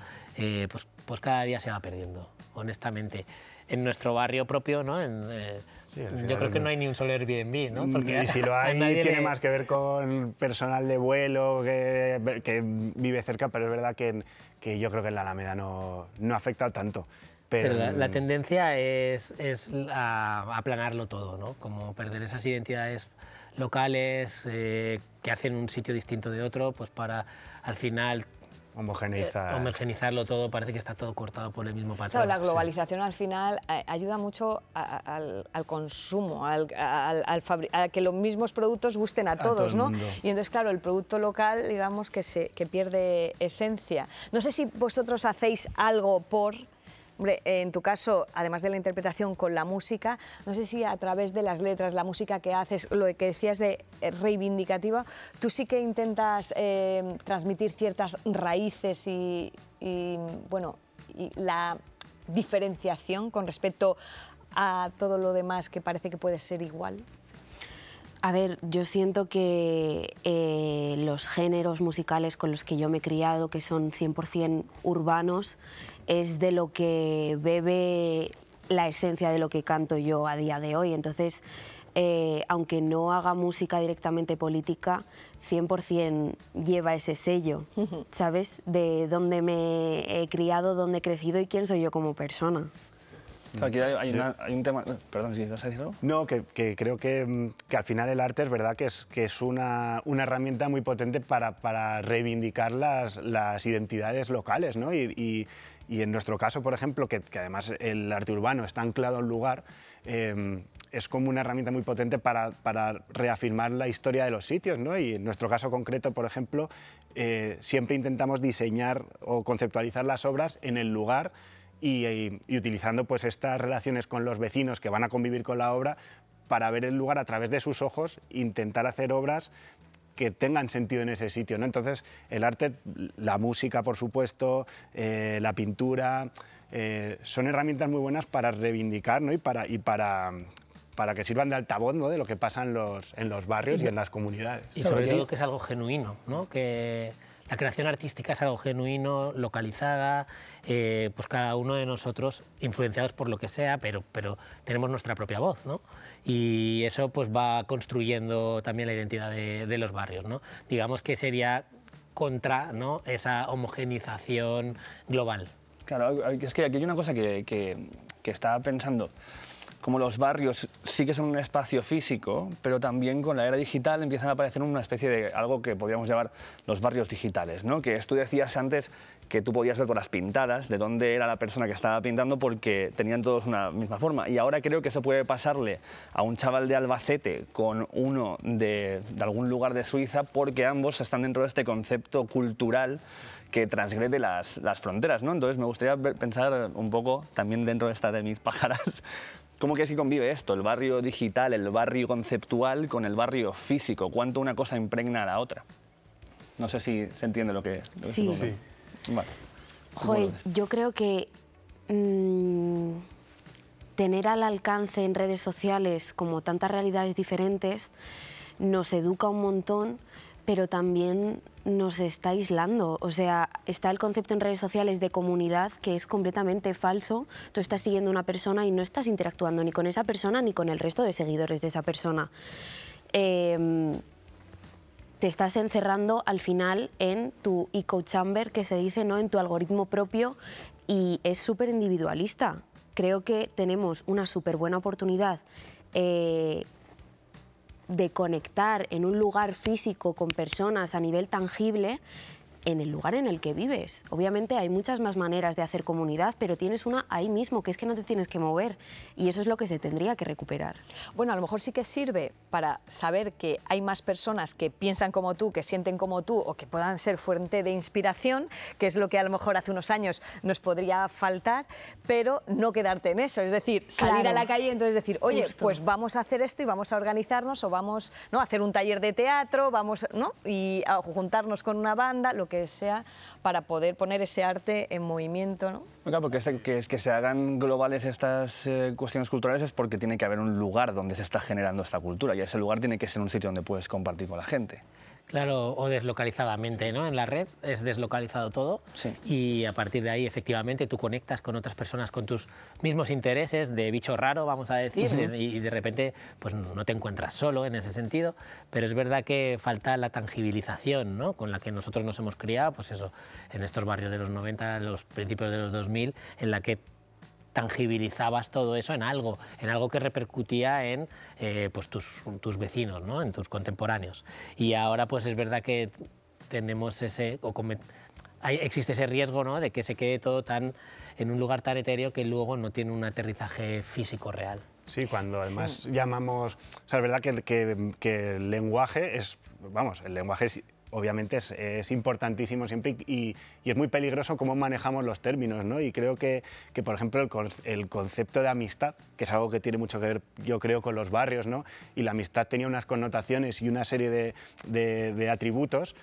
pues cada día se va perdiendo, honestamente. En nuestro barrio propio, ¿no? Yo creo que no hay ni un solo Airbnb, ¿no? Porque y si lo hay, tiene más que ver con personal de vuelo que vive cerca, pero es verdad que yo creo que en la Alameda no ha afectado tanto. Pero la tendencia es a aplanarlo todo, ¿no? Como perder esas identidades locales que hacen un sitio distinto de otro, pues para al final homogeneizarlo todo. Parece que está todo cortado por el mismo patrón. Claro, la globalización al final ayuda mucho al consumo, a que los mismos productos gusten a todos, ¿no? Y entonces, claro, el producto local, digamos que pierde esencia. No sé si vosotros hacéis algo por... Hombre, en tu caso, además de la interpretación con la música, no sé si a través de las letras, la música que haces, lo que decías de reivindicativa, tú sí que intentas transmitir ciertas raíces y la diferenciación con respecto a todo lo demás que parece que puede ser igual. A ver, yo siento que los géneros musicales con los que yo me he criado, que son 100% urbanos, es de lo que bebe la esencia de lo que canto yo a día de hoy. Entonces, aunque no haga música directamente política, 100% lleva ese sello, ¿sabes? De dónde me he criado, dónde he crecido y quién soy yo como persona. Aquí hay un tema... Perdón, ¿sí vas a decir algo? No, que creo que al final el arte es verdad que es una herramienta muy potente para reivindicar las identidades locales, ¿no? Y en nuestro caso, por ejemplo, que además el arte urbano está anclado en un lugar, es como una herramienta muy potente para reafirmar la historia de los sitios, ¿no? Y en nuestro caso concreto, por ejemplo, siempre intentamos diseñar o conceptualizar las obras en el lugar y utilizando pues estas relaciones con los vecinos que van a convivir con la obra para ver el lugar a través de sus ojos, intentar hacer obras que tengan sentido en ese sitio, ¿no? Entonces, el arte, la música, por supuesto, la pintura, son herramientas muy buenas para reivindicar, ¿no? y para que sirvan de altavoz, ¿no? De lo que pasa en los barrios y en las comunidades. Y sobre todo que es algo genuino, ¿no? Que la creación artística es algo genuino, localizada, pues cada uno de nosotros influenciados por lo que sea, pero tenemos nuestra propia voz, ¿no? Y eso pues va construyendo también la identidad de los barrios, ¿no? Digamos que sería contra, ¿no? Esa homogenización global. Claro, es que aquí hay una cosa que estaba pensando. Como los barrios sí que son un espacio físico, pero también con la era digital empiezan a aparecer una especie de algo que podríamos llamar los barrios digitales, ¿no? Que tú decías antes que tú podías ver por las pintadas de dónde era la persona que estaba pintando porque tenían todos una misma forma. Y ahora creo que eso puede pasarle a un chaval de Albacete con uno de algún lugar de Suiza porque ambos están dentro de este concepto cultural que transgrede las fronteras, ¿no? Entonces me gustaría pensar un poco también dentro de esta de mis pájaras. ¿Cómo que si convive esto, el barrio digital, el barrio conceptual con el barrio físico? ¿Cuánto una cosa impregna a la otra? No sé si se entiende lo que sí. Sí. Vale. Joder, yo creo que tener al alcance en redes sociales como tantas realidades diferentes nos educa un montón, pero también nos está aislando. O sea, está el concepto en redes sociales de comunidad que es completamente falso. Tú estás siguiendo a una persona y no estás interactuando ni con esa persona ni con el resto de seguidores de esa persona. Te estás encerrando al final en tu echo chamber, que se dice, ¿no? En tu algoritmo propio, y es súper individualista. Creo que tenemos una súper buena oportunidad de conectar en un lugar físico con personas a nivel tangible en el lugar en el que vives. Obviamente hay muchas más maneras de hacer comunidad, pero tienes una ahí mismo, que es que no te tienes que mover, y eso es lo que se tendría que recuperar. Bueno, a lo mejor sí que sirve para saber que hay más personas que piensan como tú, que sienten como tú, o que puedan ser fuente de inspiración, que es lo que a lo mejor hace unos años nos podría faltar, pero no quedarte en eso, es decir, salir a la calle y entonces decir, oye, pues vamos a hacer esto y vamos a organizarnos, o vamos, ¿no?, a hacer un taller de teatro, vamos, ¿no?, y a juntarnos con una banda, lo que sea, para poder poner ese arte en movimiento, ¿no? Claro, porque que se hagan globales estas cuestiones culturales es porque tiene que haber un lugar donde se está generando esta cultura, y ese lugar tiene que ser un sitio donde puedes compartir con la gente. Claro, o deslocalizadamente, ¿no? En la red es deslocalizado todo, sí, y a partir de ahí efectivamente tú conectas con otras personas con tus mismos intereses de bicho raro, vamos a decir, y de repente pues no te encuentras solo en ese sentido, pero es verdad que falta la tangibilización, ¿no?, con la que nosotros nos hemos criado, pues eso, en estos barrios de los 90, los principios de los 2000, en la que tangibilizabas todo eso en algo que repercutía en pues tus vecinos, ¿no?, en tus contemporáneos. Y ahora pues es verdad que tenemos existe ese riesgo, ¿no?, de que se quede todo en un lugar tan etéreo que luego no tiene un aterrizaje físico real. Sí, cuando además llamamos... O sea, es verdad que el lenguaje es... Vamos, el lenguaje obviamente es importantísimo siempre y es muy peligroso cómo manejamos los términos, ¿no? Y creo que por ejemplo, el concepto de amistad, que es algo que tiene mucho que ver, yo creo, con los barrios, ¿no? Y la amistad tenía unas connotaciones y una serie de atributos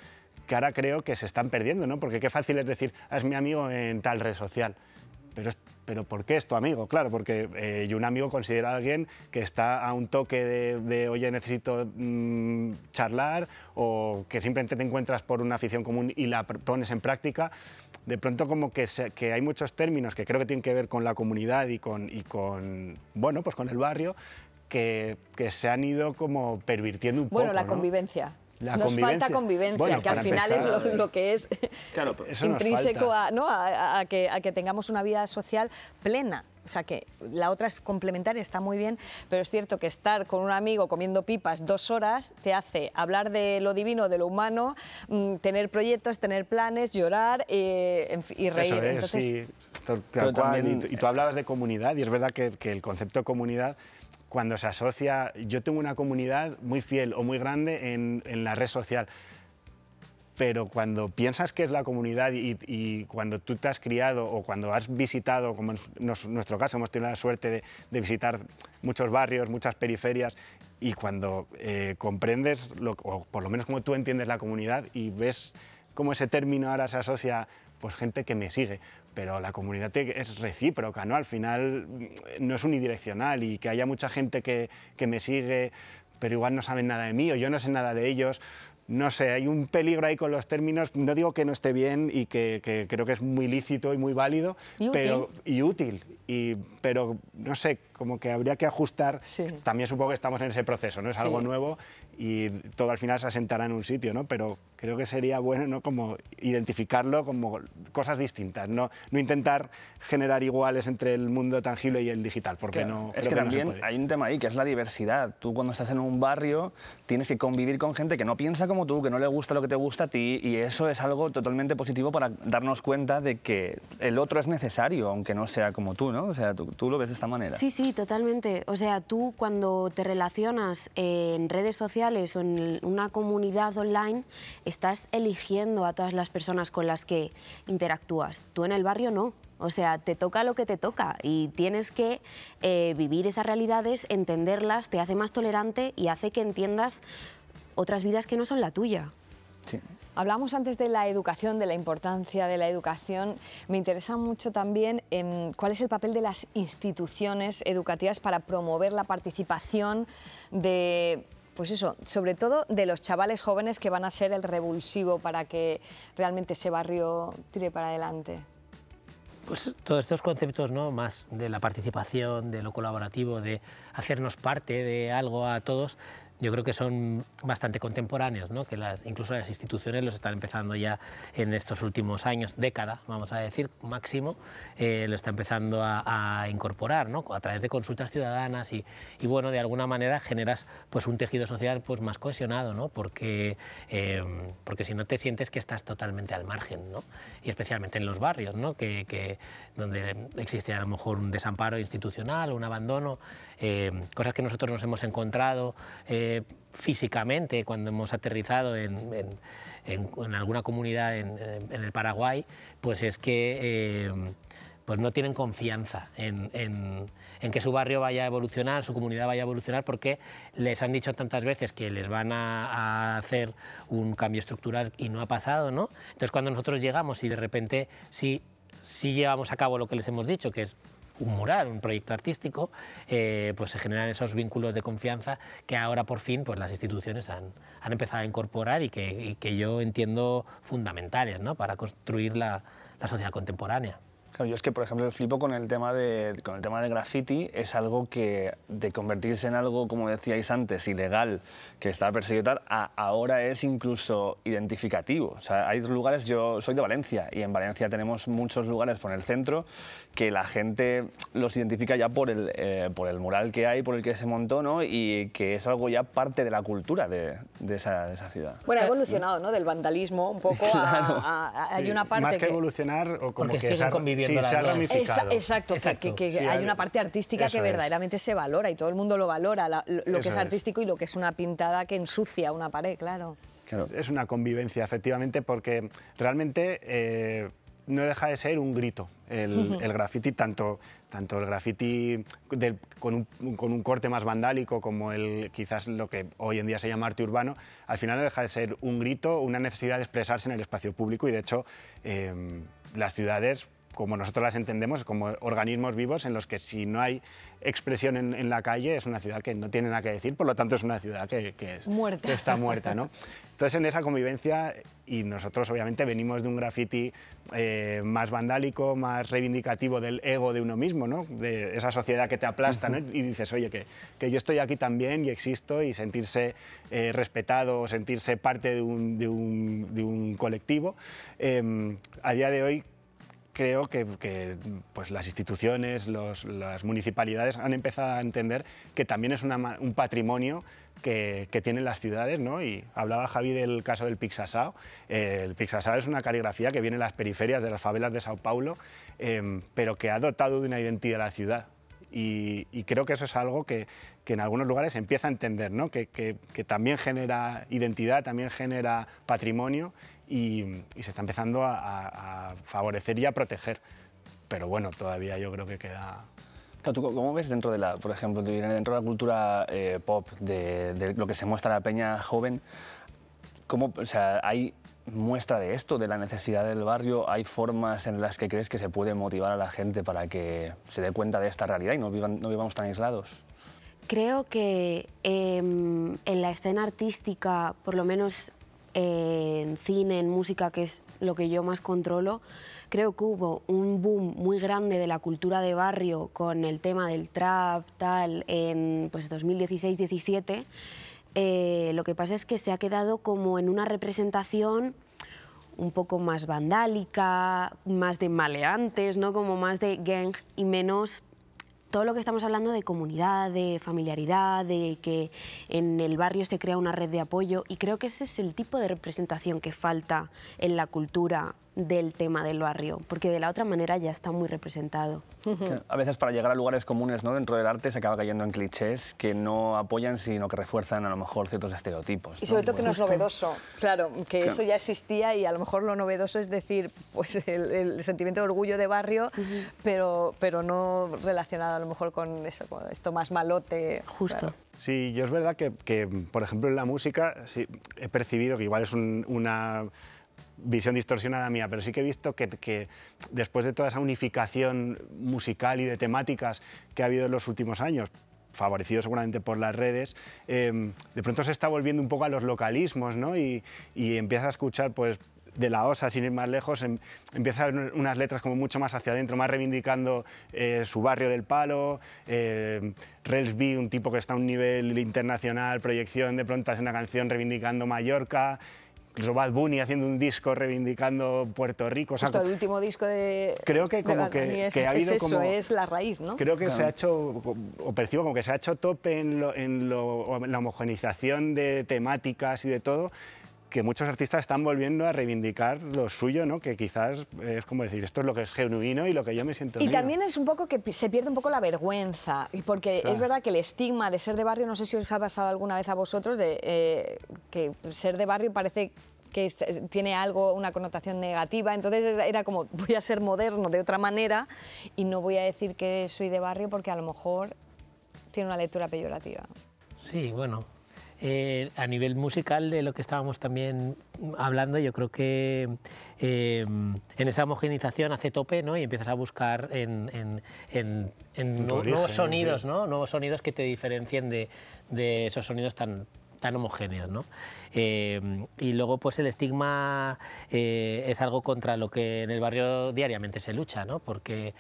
que ahora creo que se están perdiendo, ¿no? Porque qué fácil es decir, es mi amigo en tal red social. Pero ¿por qué es tu amigo? Claro, porque yo un amigo considero a alguien que está a un toque de oye, necesito charlar, o que simplemente te encuentras por una afición común y la pones en práctica. De pronto como que hay muchos términos que creo que tienen que ver con la comunidad y con bueno, pues con el barrio, que se han ido como pervirtiendo un poco. Bueno, la convivencia. Nos falta convivencia, bueno, que al final empezar, es lo que es claro, intrínseco a que tengamos una vida social plena. O sea, que la otra es complementaria, está muy bien, pero es cierto que estar con un amigo comiendo pipas 2 horas te hace hablar de lo divino, de lo humano, tener proyectos, tener planes, llorar y reír. Eso es, entonces, sí, tal cual. También... Y tú hablabas de comunidad, y es verdad que el concepto de comunidad, cuando se asocia, yo tengo una comunidad muy fiel o muy grande en la red social, pero cuando piensas que es la comunidad y cuando tú te has criado o cuando has visitado, como en nuestro caso hemos tenido la suerte de visitar muchos barrios, muchas periferias, y cuando comprendes, o por lo menos como tú entiendes la comunidad y ves cómo ese término ahora se asocia, pues gente que me sigue, pero la comunidad es recíproca, ¿no? Al final no es unidireccional, y que haya mucha gente que me sigue, pero igual no saben nada de mí o yo no sé nada de ellos. No sé, hay un peligro ahí con los términos. No digo que no esté bien y que creo que es muy lícito y muy válido, y útil. Pero no sé, como que habría que ajustar. Sí. También supongo que estamos en ese proceso, no es algo nuevo y todo al final se asentará en un sitio, ¿no? Pero creo que sería bueno, ¿no?, como identificarlo como cosas distintas, no intentar generar iguales entre el mundo tangible y el digital, porque claro, es que también hay un tema ahí, que es la diversidad. Tú cuando estás en un barrio tienes que convivir con gente que no piensa como tú, que no le gusta lo que te gusta a ti, y eso es algo totalmente positivo para darnos cuenta de que el otro es necesario, aunque no sea como tú, ¿no? O sea, tú lo ves de esta manera. Sí, sí, totalmente. O sea, tú cuando te relacionas en redes sociales o en una comunidad online, estás eligiendo a todas las personas con las que interactúas. Tú en el barrio no. O sea, te toca lo que te toca y tienes que vivir esas realidades, entenderlas, te hace más tolerante y hace que entiendas otras vidas que no son la tuya. Sí. Hablamos antes de la educación, de la importancia de la educación. Me interesa mucho también cuál es el papel de las instituciones educativas para promover la participación de... Pues eso, sobre todo de los chavales jóvenes que van a ser el revulsivo para que realmente ese barrio tire para adelante. Pues todos estos conceptos, ¿no?, más de la participación, de lo colaborativo, de hacernos parte de algo a todos, yo creo que son bastante contemporáneos, ¿no? Que incluso las instituciones los están empezando ya en estos últimos años, década, vamos a decir, máximo, lo está empezando a incorporar, ¿no? A través de consultas ciudadanas y bueno, de alguna manera generas pues un tejido social pues más cohesionado, ¿no? Porque si no te sientes que estás totalmente al margen, ¿no? Y especialmente en los barrios, ¿no? Donde existe a lo mejor un desamparo institucional, un abandono, cosas que nosotros nos hemos encontrado físicamente cuando hemos aterrizado en alguna comunidad en el Paraguay, pues es que pues no tienen confianza en que su barrio vaya a evolucionar, su comunidad vaya a evolucionar, porque les han dicho tantas veces que les van a hacer un cambio estructural y no ha pasado, ¿no? Entonces cuando nosotros llegamos y de repente sí llevamos a cabo lo que les hemos dicho, que es un mural, un proyecto artístico, pues se generan esos vínculos de confianza que ahora por fin pues las instituciones han empezado a incorporar y que yo entiendo fundamentales, ¿no? Para construir la sociedad contemporánea. Claro, yo es que, por ejemplo, flipo con el tema del graffiti, es algo que de convertirse en algo, como decíais antes, ilegal, que está perseguido y tal, ahora es incluso identificativo. O sea, hay lugares, yo soy de Valencia, y en Valencia tenemos muchos lugares por el centro que la gente los identifica ya por el mural que hay, por el que se montó, ¿no? Y que es algo ya parte de la cultura de esa ciudad. Bueno, ha evolucionado, ¿no? Del vandalismo un poco Claro. hay una parte más que evolucionar, o como porque que siguen conviviendo las se ha dos. ramificado. Exacto, que hay una parte artística que verdaderamente se valora y todo el mundo lo valora, lo que es artístico y lo que es una pintada que ensucia una pared, claro. Es una convivencia, efectivamente, porque realmente no deja de ser un grito el graffiti, tanto el graffiti con un corte más vandálico como quizás lo que hoy en día se llama arte urbano, al final no deja de ser un grito, una necesidad de expresarse en el espacio público, y de hecho las ciudades, como nosotros las entendemos, como organismos vivos en los que si no hay expresión en la calle, es una ciudad que no tiene nada que decir, por lo tanto es una ciudad que está muerta, ¿no? Entonces, en esa convivencia, y nosotros obviamente venimos de un graffiti más vandálico, más reivindicativo del ego de uno mismo, ¿no? De esa sociedad que te aplasta, ¿no? Y dices, oye, que yo estoy aquí también y existo, y sentirse respetado, sentirse parte de un colectivo. A día de hoy, creo que pues las instituciones, las municipalidades han empezado a entender que también es un patrimonio que tienen las ciudades, ¿no? Y hablaba Javi del caso del Pixasao. El Pixasao es una caligrafía que viene en las periferias de las favelas de Sao Paulo, pero que ha dotado de una identidad a la ciudad. Y creo que eso es algo que en algunos lugares se empieza a entender, ¿no? Que también genera identidad, también genera patrimonio, y se está empezando a favorecer y a proteger. Pero bueno, todavía yo creo que queda... Claro, ¿tú cómo ves dentro de por ejemplo, dentro de la cultura pop, de lo que se muestra a la peña joven, o sea, hay muestra de esto, de la necesidad del barrio? ¿Hay formas en las que crees que se puede motivar a la gente para que se dé cuenta de esta realidad y no vivamos tan aislados? Creo que en la escena artística, por lo menos en cine, en música, que es lo que yo más controlo, creo que hubo un boom muy grande de la cultura de barrio con el tema del trap, tal, en pues 2016-17. Lo que pasa es que se ha quedado como en una representación un poco más vandálica, más de maleantes, ¿no? Como más de gang, y menos todo lo que estamos hablando de comunidad, de familiaridad, de que en el barrio se crea una red de apoyo, y creo que ese es el tipo de representación que falta en la cultura del tema del barrio, porque de la otra manera ya está muy representado. A veces para llegar a lugares comunes, ¿no?, dentro del arte se acaba cayendo en clichés que no apoyan, sino que refuerzan a lo mejor ciertos estereotipos, ¿no? Y sobre todo que no es novedoso, claro, que eso ya existía, y a lo mejor lo novedoso es decir, pues el sentimiento de orgullo de barrio, pero no relacionado a lo mejor con eso, con esto más malote. Justo. Claro. Sí, yo es verdad que, por ejemplo, en la música sí, he percibido que igual es una visión distorsionada mía, pero sí que he visto que después de toda esa unificación musical y de temáticas que ha habido en los últimos años, favorecido seguramente por las redes, de pronto se está volviendo un poco a los localismos, ¿no? Y empiezas a escuchar pues de la OSA, sin ir más lejos, empieza a haber unas letras como mucho más hacia adentro, más reivindicando su barrio del Palo, Rels B, un tipo que está a un nivel internacional, proyección, de pronto hace una canción reivindicando Mallorca, incluso Bad Bunny haciendo un disco reivindicando Puerto Rico. Justo el último disco de... Creo que como que ha habido eso, como... es la raíz, ¿no? Creo que se ha hecho, o percibo como que se ha hecho tope en la homogeneización de temáticas y de todo, que muchos artistas están volviendo a reivindicar lo suyo, ¿no? Que quizás es como decir, esto es lo que es genuino y lo que yo me siento Y mío. también es un poco que se pierde un poco la vergüenza, porque es verdad que el estigma de ser de barrio, no sé si os ha pasado alguna vez a vosotros, de que ser de barrio parece que tiene algo, una connotación negativa, entonces era como, voy a ser moderno de otra manera y no voy a decir que soy de barrio porque a lo mejor tiene una lectura peyorativa. Sí, bueno, a nivel musical de lo que estábamos también hablando, yo creo que en esa homogeneización hace tope, ¿no? Y empiezas a buscar en nuevos sonidos, ¿no? Nuevos sonidos que te diferencien de esos sonidos tan homogéneos, ¿no? Y luego pues el estigma es algo contra lo que en el barrio diariamente se lucha, ¿no? Porque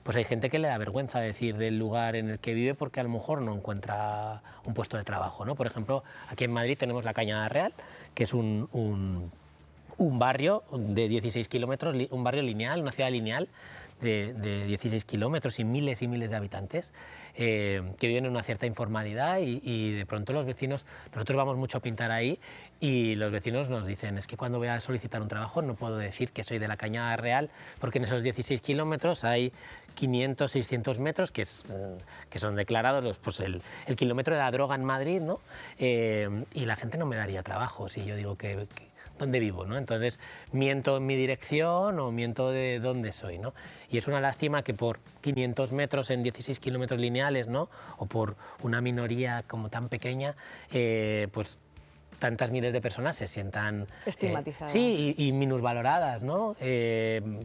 pues hay gente que le da vergüenza decir del lugar en el que vive porque a lo mejor no encuentra un puesto de trabajo, ¿no? Por ejemplo, aquí en Madrid tenemos la Cañada Real, que es un barrio de 16 kilómetros, un barrio lineal, una ciudad lineal de 16 kilómetros y miles de habitantes que viven en una cierta informalidad y de pronto los vecinos, nosotros vamos mucho a pintar ahí y los vecinos nos dicen, es que cuando voy a solicitar un trabajo no puedo decir que soy de la Cañada Real porque en esos 16 kilómetros hay 500, 600 metros que son declarados pues el kilómetro de la droga en Madrid, ¿no? Y la gente no me daría trabajo si yo digo que dónde vivo, ¿no? Entonces miento en mi dirección o miento de dónde soy, ¿no? Y es una lástima que por 500 metros en 16 kilómetros lineales, ¿no? O por una minoría como tan pequeña, pues tantas miles de personas se sientan estigmatizadas. Sí, y minusvaloradas, ¿no?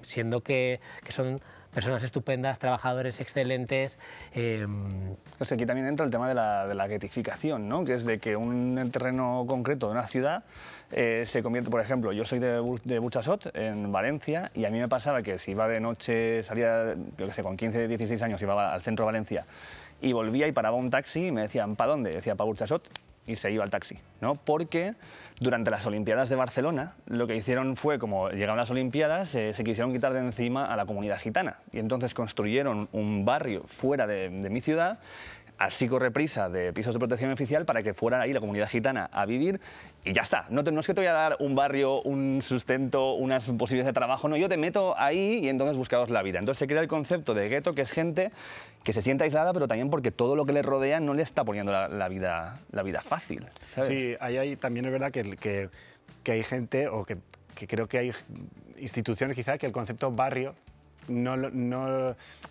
Siendo que son personas estupendas, trabajadores excelentes. Pues aquí también entra el tema de la guetificación, ¿no? Que es de que un terreno concreto de una ciudad se convierte, por ejemplo, yo soy de Burjasot, en Valencia, y a mí me pasaba que si iba de noche, salía, yo qué sé, con 15, 16 años, iba al centro de Valencia y volvía y paraba un taxi y me decían, ¿para dónde? Decía, para Burjasot, y se iba al taxi, ¿no? Porque durante las Olimpiadas de Barcelona lo que hicieron fue, como llegaban las Olimpiadas, se quisieron quitar de encima a la comunidad gitana y entonces construyeron un barrio fuera de mi ciudad, así corre prisa de pisos de protección oficial para que fuera ahí la comunidad gitana a vivir y ya está. No es que te voy a dar un barrio, un sustento, unas posibilidades de trabajo, no, yo te meto ahí y entonces buscaos la vida. Entonces se crea el concepto de gueto, que es gente que se siente aislada, pero también porque todo lo que le rodea no le está poniendo la vida fácil, ¿sabes? Sí, ahí también es verdad que hay gente, o que creo que hay instituciones quizá que el concepto barrio no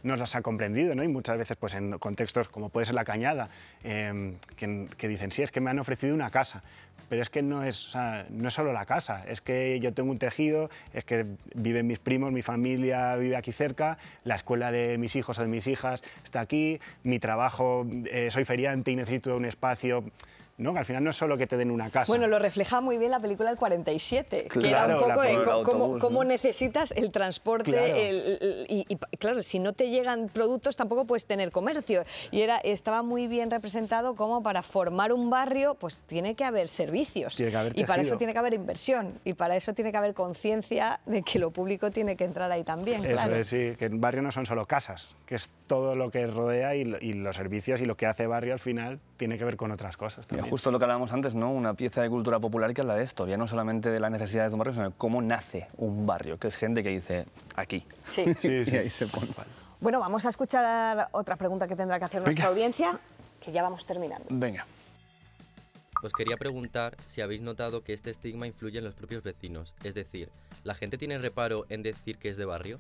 las ha comprendido, ¿no? Y muchas veces pues, en contextos como puede ser La Cañada, que dicen, sí, es que me han ofrecido una casa, pero es que no es solo la casa, es que yo tengo un tejido, es que viven mis primos, mi familia vive aquí cerca, la escuela de mis hijos o de mis hijas está aquí, mi trabajo, soy feriante y necesito un espacio... ¿no? Que al final no es solo que te den una casa. Bueno, lo refleja muy bien la película El 47, claro, que era un poco de autobús, cómo ¿no? necesitas el transporte. Claro. Y claro, si no te llegan productos tampoco puedes tener comercio. Y estaba muy bien representado como para formar un barrio pues tiene que haber servicios. Tiene que haber y para tejido. eso tiene que haber inversión. Y para eso tiene que haber conciencia de que lo público tiene que entrar ahí también. Eso Claro. es, sí, que en barrio no son solo casas, que es todo lo que rodea y los servicios y lo que hace barrio al final tiene que ver con otras cosas Mira, también. justo lo que hablábamos antes, ¿no? Una pieza de cultura popular que habla de esto, ya no solamente de las necesidades de un barrio, sino de cómo nace un barrio, que es gente que dice, aquí. Sí. Sí, sí. Y ahí se pone. Bueno, vamos a escuchar otra pregunta que tendrá que hacer nuestra audiencia, que ya vamos terminando. Venga. Os quería preguntar si habéis notado que este estigma influye en los propios vecinos, es decir, ¿la gente tiene reparo en decir que es de barrio?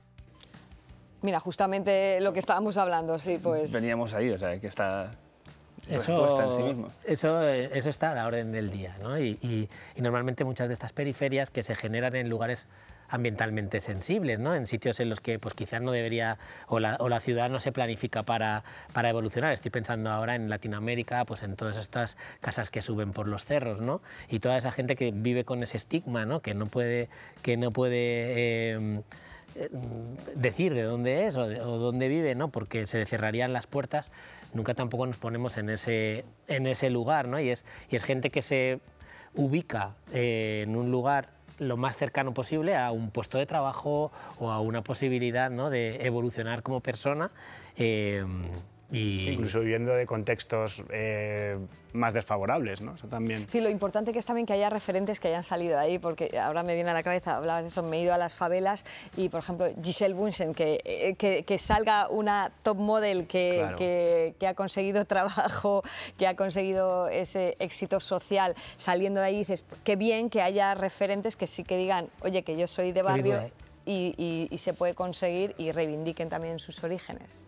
Mira, justamente lo que estábamos hablando, sí, pues... Veníamos ahí, o sea, que está Eso, respuesta en sí mismo. eso está a la orden del día, ¿no? Y normalmente muchas de estas periferias que se generan en lugares ambientalmente sensibles, ¿no? En sitios en los que pues quizás no debería, o la ciudad no se planifica para evolucionar. Estoy pensando ahora en Latinoamérica, pues en todas estas casas que suben por los cerros, ¿no? Y toda esa gente que vive con ese estigma, ¿no? Que no puede decir de dónde es o dónde vive, ¿no? Porque se le cerrarían las puertas. Nunca tampoco nos ponemos en ese lugar, ¿no? Y es gente que se ubica en un lugar lo más cercano posible a un puesto de trabajo o a una posibilidad, ¿no? De evolucionar como persona. Incluso viviendo de contextos más desfavorables, ¿no? Eso también. Sí, lo importante que es también que haya referentes que hayan salido de ahí, porque ahora me viene a la cabeza, hablabas de eso, me he ido a las favelas y, por ejemplo, Giselle Bündchen, que salga una top model Claro. que ha conseguido trabajo, que ha conseguido ese éxito social, saliendo de ahí dices, qué bien que haya referentes que sí que digan, oye, que yo soy de barrio y se puede conseguir y reivindiquen también sus orígenes.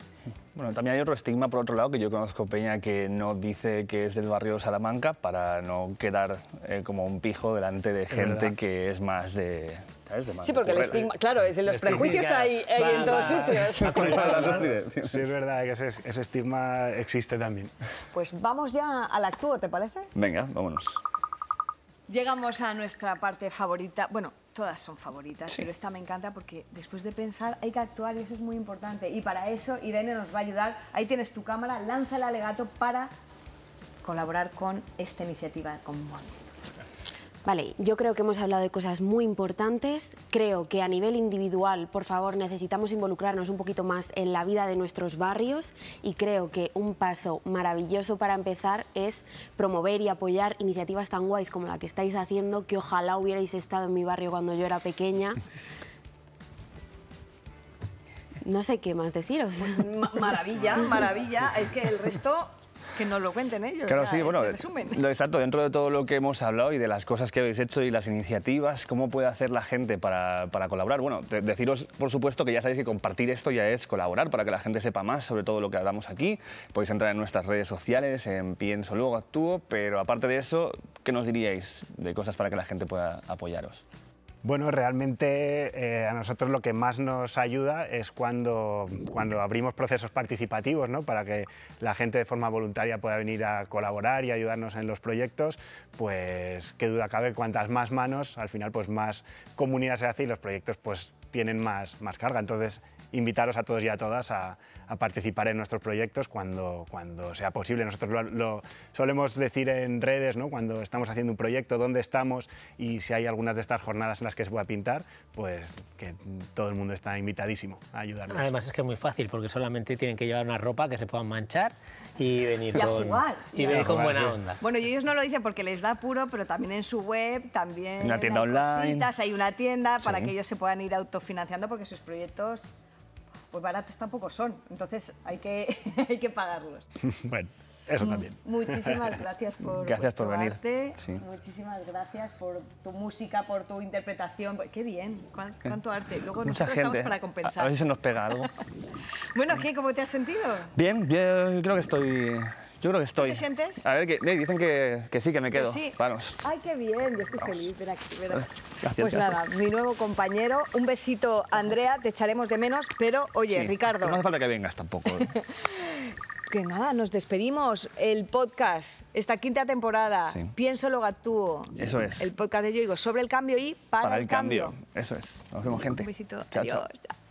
Bueno, también hay otro estigma, por otro lado, que yo conozco peña que no dice que es del barrio Salamanca para no quedar como un pijo delante de gente que es más de... ¿sabes? De más Sí, porque el estigma, claro, los prejuicios hay en todos sitios. Sí, es verdad que ese estigma existe también. Pues vamos ya al actúo, ¿te parece? Venga, vámonos. Llegamos a nuestra parte favorita. Bueno, todas son favoritas, pero esta me encanta porque después de pensar hay que actuar y eso es muy importante. Y para eso Irene nos va a ayudar. Ahí tienes tu cámara, lanza el alegato para colaborar con esta iniciativa con Movistar. Vale, yo creo que hemos hablado de cosas muy importantes. Creo que a nivel individual, por favor, necesitamos involucrarnos un poquito más en la vida de nuestros barrios y creo que un paso maravilloso para empezar es promover y apoyar iniciativas tan guays como la que estáis haciendo, que ojalá hubierais estado en mi barrio cuando yo era pequeña. No sé qué más deciros. Pues maravilla, maravilla. Es que el resto... que nos lo cuenten ellos. Claro, ya, sí, bueno, resumen. Exacto, dentro de todo lo que hemos hablado y de las cosas que habéis hecho y las iniciativas, ¿cómo puede hacer la gente para colaborar? Bueno, deciros, por supuesto, que ya sabéis que compartir esto ya es colaborar para que la gente sepa más sobre todo lo que hablamos aquí. Podéis entrar en nuestras redes sociales, en Pienso Luego Actúo, pero aparte de eso, ¿qué nos diríais de cosas para que la gente pueda apoyaros? Bueno, realmente a nosotros lo que más nos ayuda es cuando abrimos procesos participativos, ¿no? Para que la gente de forma voluntaria pueda venir a colaborar y ayudarnos en los proyectos, pues qué duda cabe, cuantas más manos, al final pues más comunidad se hace y los proyectos pues tienen más carga. Entonces, invitaros a todos y a todas a participar en nuestros proyectos cuando sea posible. Nosotros lo solemos decir en redes, ¿no? Cuando estamos haciendo un proyecto, dónde estamos y si hay algunas de estas jornadas en las que se pueda pintar, pues que todo el mundo está invitadísimo a ayudarnos. Además es que es muy fácil porque solamente tienen que llevar una ropa que se puedan manchar y venir con buena onda. Bueno, y ellos no lo dicen porque les da apuro, pero también en su web, también una tienda hay online. Cositas, hay una tienda para que ellos se puedan ir autofinanciando porque sus proyectos pues baratos tampoco son, entonces hay que pagarlos. Bueno, eso también. Muchísimas gracias por venir. Arte, sí. Muchísimas gracias por tu música, por tu interpretación. Qué bien, cuánto arte. Luego mucha nosotros gente, estamos para compensar. A ver si se nos pega algo. Bueno, ¿qué? ¿Cómo te has sentido? Bien, yo creo que estoy... Yo creo que estoy. ¿Te sientes? A ver, dicen que sí, que me quedo. Sí. Vamos. Ay, qué bien, yo estoy feliz. Ven aquí, ven aquí. Gracias, pues nada, mi nuevo compañero. Un besito, Andrea, te echaremos de menos, pero oye, Sí, Ricardo. no hace falta que vengas tampoco. Que nada, nos despedimos. El podcast, esta quinta temporada, Sí. Pienso Luego Actúo. Eso es. El podcast de Yoigo sobre el cambio y para el cambio. Eso es. Nos vemos, gente. Un besito, Chao, adiós. chao. Chao.